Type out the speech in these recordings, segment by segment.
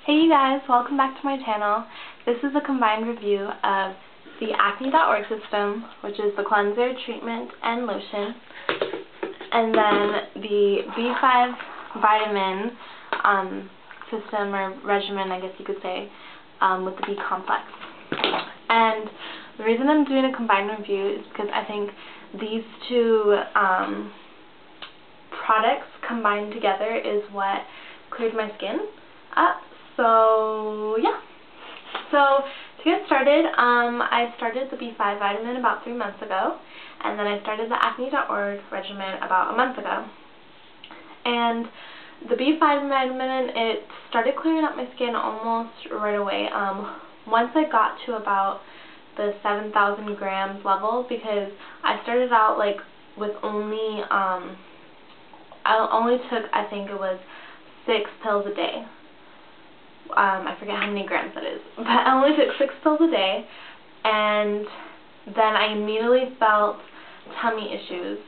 Hey you guys, welcome back to my channel. This is a combined review of the acne.org system, which is the cleanser, treatment, and lotion, and then the B5 vitamin system, or regimen, I guess you could say, with the B complex. And the reason I'm doing a combined review is because I think these two products combined together is what cleared my skin up. So yeah. So to get started, I started the B5 vitamin about 3 months ago, and then I started the acne.org regimen about a month ago. And the B5 vitamin, it started clearing up my skin almost right away. Once I got to about the 7,000 grams level, because I started out like with only I only took, I think it was 6 pills a day. I forget how many grams that is, but I only took 6 pills a day, and then I immediately felt tummy issues,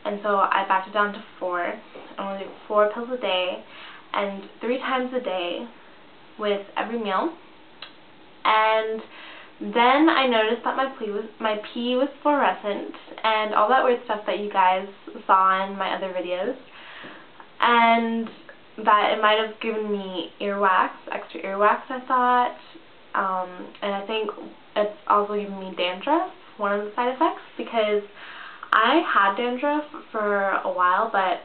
and so I backed it down to 4. I only took 4 pills a day, and 3 times a day with every meal. And then I noticed that my pee was fluorescent, and all that weird stuff that you guys saw in my other videos, and that it might have given me earwax, extra earwax, I thought, and I think it's also given me dandruff, one of the side effects, because I had dandruff for a while, but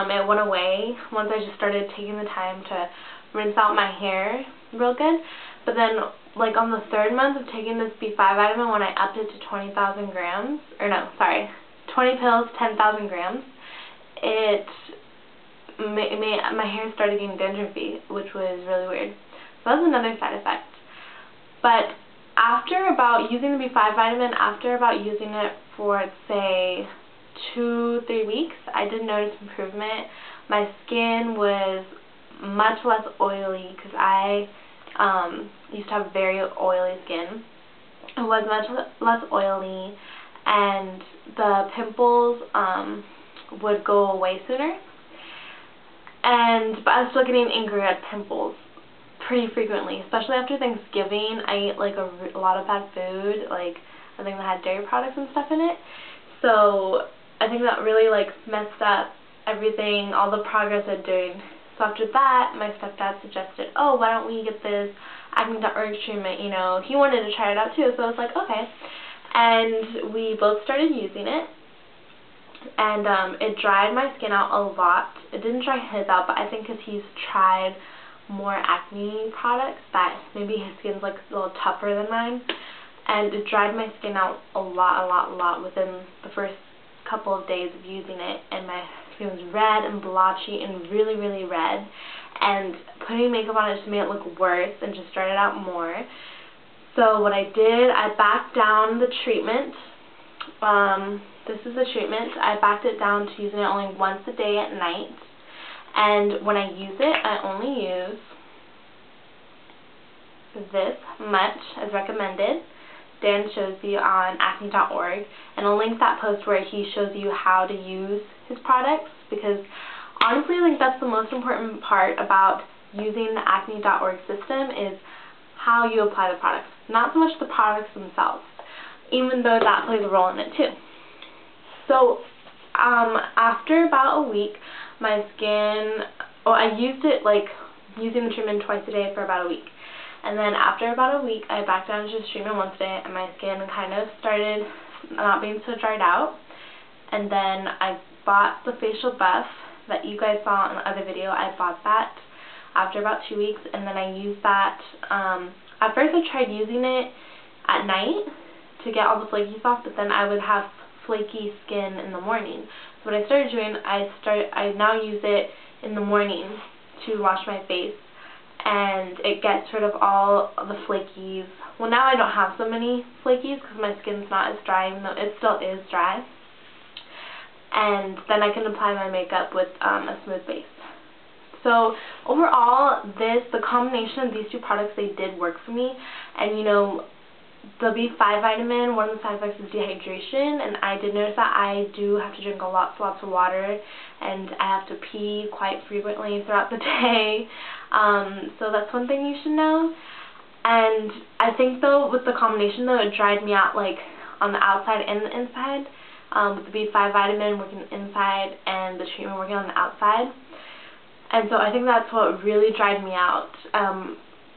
it went away once I just started taking the time to rinse out my hair real good. But then, like on the 3rd month of taking this B5 vitamin, when I upped it to 20,000 grams, or no, sorry, 20 pills, 10,000 grams, my hair started getting dandruffy, which was really weird. So that was another side effect. But after about using the B5 vitamin, after about using it for, say, 2-3 weeks, I did notice improvement. My skin was much less oily, because I used to have very oily skin. It was much less oily, and the pimples would go away sooner. But I was still getting angry at pimples pretty frequently, especially after Thanksgiving. I ate like a lot of bad food, like I think that had dairy products and stuff in it. So I think that really like messed up everything, all the progress I'd doing. So after that, my stepdad suggested, oh, why don't we get this acne.org treatment, you know. He wanted to try it out too, so I was like, okay. And we both started using it. And it dried my skin out a lot. It didn't dry his out, but I think because he's tried more acne products, that maybe his skin's like a little tougher than mine. And it dried my skin out a lot within the first couple of days of using it. And my skin was red and blotchy and really red. And putting makeup on it just made it look worse and just dried it out more. So what I did, I backed down the treatment. This is the treatment. I backed it down to using it only once a day at night. And when I use it, I only use this much as recommended. Dan shows you on acne.org, and I'll link that post where he shows you how to use his products, because honestly I think that's the most important part about using the acne.org system, is how you apply the products. Not so much the products themselves, even though that plays a role in it too. So after about a week, my skin, I used it like using the treatment twice a day for about a week. And then after about a week, I backed down to just treatment once a day, and my skin kind of started not being so dried out. And then I bought the facial buff that you guys saw in the other video. I bought that after about 2 weeks, and then I used that. At first I tried using it at night to get all the flakies off, but then I would have flaky skin in the morning. So what I started doing, I now use it in the morning to wash my face, and it gets rid of all the flakies. Well, now I don't have so many flakies because my skin's not as dry, even though it still is dry. And then I can apply my makeup with a smooth base. So overall, the combination of these two products, they did work for me. And you know, the B5 vitamin, one of the side effects is dehydration, and I did notice that I do have to drink lots of water, and I have to pee quite frequently throughout the day. So that's one thing you should know. And I think though with the combination though, it dried me out like on the outside and the inside. With the B5 vitamin working inside and the treatment working on the outside. And so I think that's what really dried me out.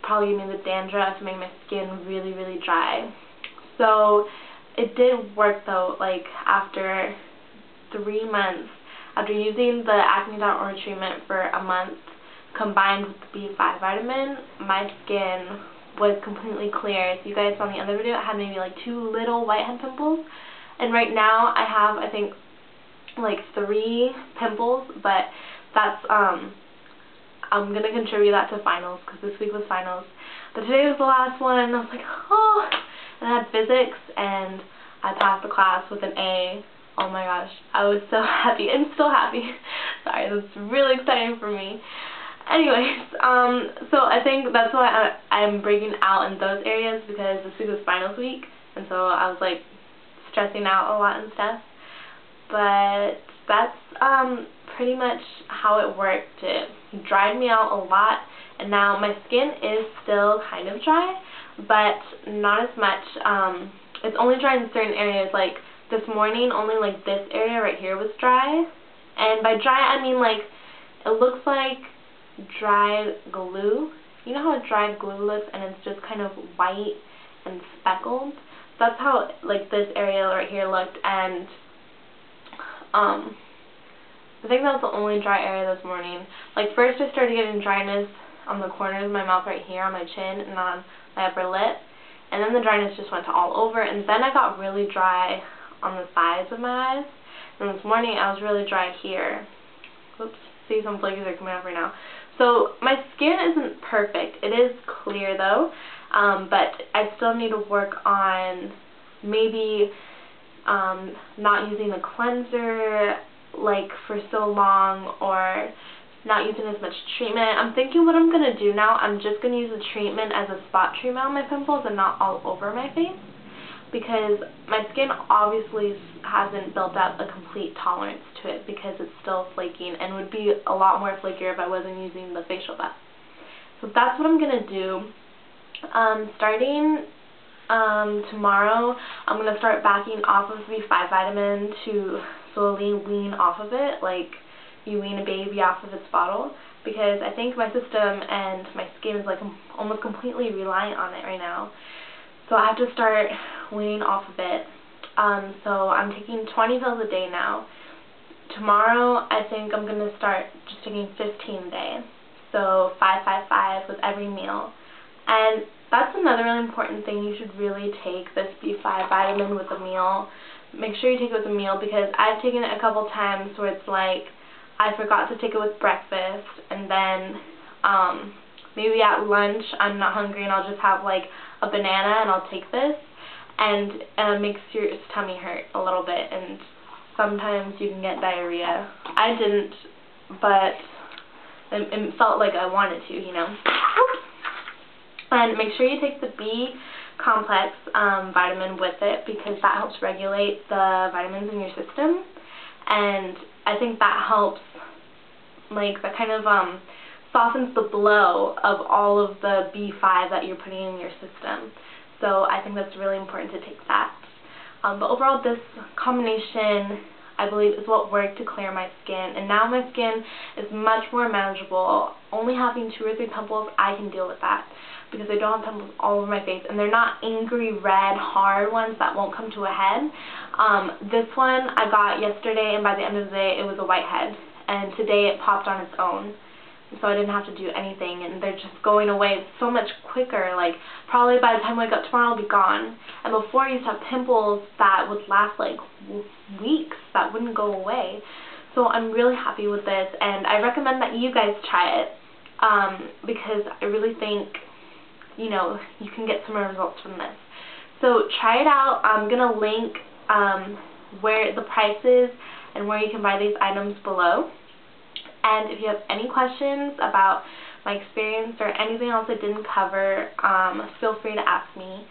Probably giving me the dandruff, made my skin really, really dry. So it did work though, like after 3 months, after using the acne.org treatment for a month, combined with the B5 vitamin, my skin was completely clear. If you guys saw in the other video, I had maybe like 2 little whitehead pimples. And right now I have, I think, like 3 pimples, but that's, I'm going to contribute that to finals because this week was finals. But today was the last one, and I was like, oh, and I had physics, and I passed the class with an A. Oh my gosh, I was so happy, and still happy. Sorry, that's really exciting for me. Anyways, so I think that's why I'm breaking out in those areas, because this week was finals week, and so I was like stressing out a lot and stuff. But that's pretty much how it worked. It dried me out a lot, and now my skin is still kind of dry, but not as much. It's only dry in certain areas. Like this morning, only like this area right here was dry, and by dry I mean like it looks like dry glue. You know how a dry glue looks and it's just kind of white and speckled? That's how like this area right here looked. And I think that was the only dry area this morning. Like first I started getting dryness on the corners of my mouth right here, on my chin and on my upper lip, and then the dryness just went to all over, and then I got really dry on the sides of my eyes. And this morning I was really dry here. Oops, see, some flakes are coming off right now. So my skin isn't perfect. It is clear though, but I still need to work on maybe not using a cleanser like for so long, or not using as much treatment. I'm thinking what I'm going to do now, I'm just going to use the treatment as a spot treatment on my pimples and not all over my face, because my skin obviously hasn't built up a complete tolerance to it, because it's still flaking and would be a lot more flakier if I wasn't using the facial buff. So that's what I'm going to do. Starting tomorrow, I'm going to start backing off of the B5 vitamin to slowly wean off of it, like you wean a baby off of its bottle, because I think my system and my skin is like almost completely reliant on it right now. So I have to start weaning off of it. So I'm taking 20 pills a day now. Tomorrow I think I'm going to start just taking 15 a day. So 5, 5, 5 with every meal. And that's another really important thing. You should really take this B5 vitamin with a meal. Make sure you take it with a meal, because I've taken it a couple times where it's like I forgot to take it with breakfast, and then maybe at lunch I'm not hungry and I'll just have like a banana and I'll take this, and it makes your tummy hurt a little bit, and sometimes you can get diarrhea. I didn't, but it felt like I wanted to, you know. And make sure you take the B complex vitamin with it, because that helps regulate the vitamins in your system, and I think that helps, like, that kind of softens the blow of all of the B5 that you're putting in your system. So I think that's really important to take that. But overall, this combination, I believe, is what worked to clear my skin, and now my skin is much more manageable. Only having 2 or 3 pimples, I can deal with that, because I don't have pimples all over my face, and they're not angry, red, hard ones that won't come to a head. This one I got yesterday, and by the end of the day, it was a whitehead, and today it popped on its own. So I didn't have to do anything, and they're just going away so much quicker. Like, probably by the time I wake up tomorrow, I'll be gone. And before, I used to have pimples that would last like weeks, that wouldn't go away. So I'm really happy with this, and I recommend that you guys try it, because I really think, you know, you can get some results from this. So try it out. I'm going to link where the prices and where you can buy these items below. And if you have any questions about my experience or anything else I didn't cover, feel free to ask me.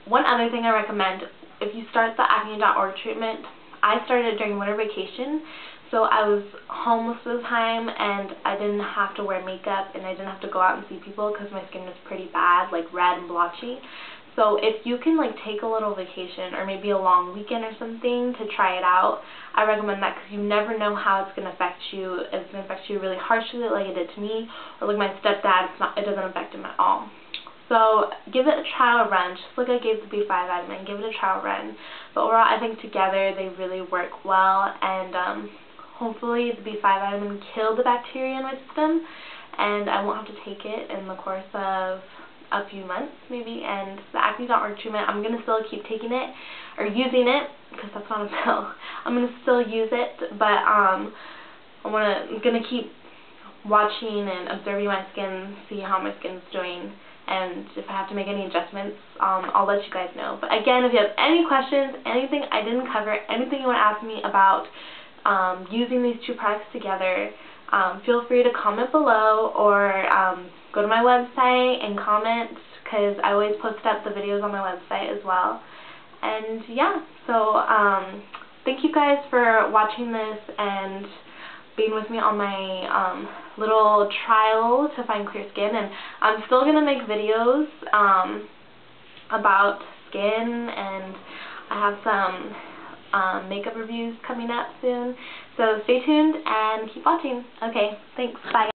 One other thing I recommend, if you start the acne.org treatment, I started it during winter vacation, So I was home most of the time, and I didn't have to wear makeup, and I didn't have to go out and see people because my skin was pretty bad, like red and blotchy. So if you can like take a little vacation or maybe a long weekend or something to try it out, I recommend that, because you never know how it's going to affect you. If it's going to affect you really harshly like it did to me, or like my stepdad, it doesn't affect him at all. So give it a trial run, just like I gave the B5 vitamin, give it a trial run. But overall, I think together they really work well, and hopefully the B5 vitamin killed the bacteria in my system, and I won't have to take it in the course of a few months maybe. And the acne.org treatment, I'm going to still keep taking it, or using it, because that's not a pill. I'm going to still use it, but I'm going to keep watching and observing my skin, see how my skin's doing, and if I have to make any adjustments, I'll let you guys know. But again, if you have any questions, anything I didn't cover, anything you want to ask me about using these two products together, feel free to comment below, or go to my website and comment, because I always post up the videos on my website as well. And yeah, so thank you guys for watching this and being with me on my little trial to find clear skin. And I'm still going to make videos about skin, and I have some makeup reviews coming up soon. So stay tuned and keep watching. Okay, thanks. Bye.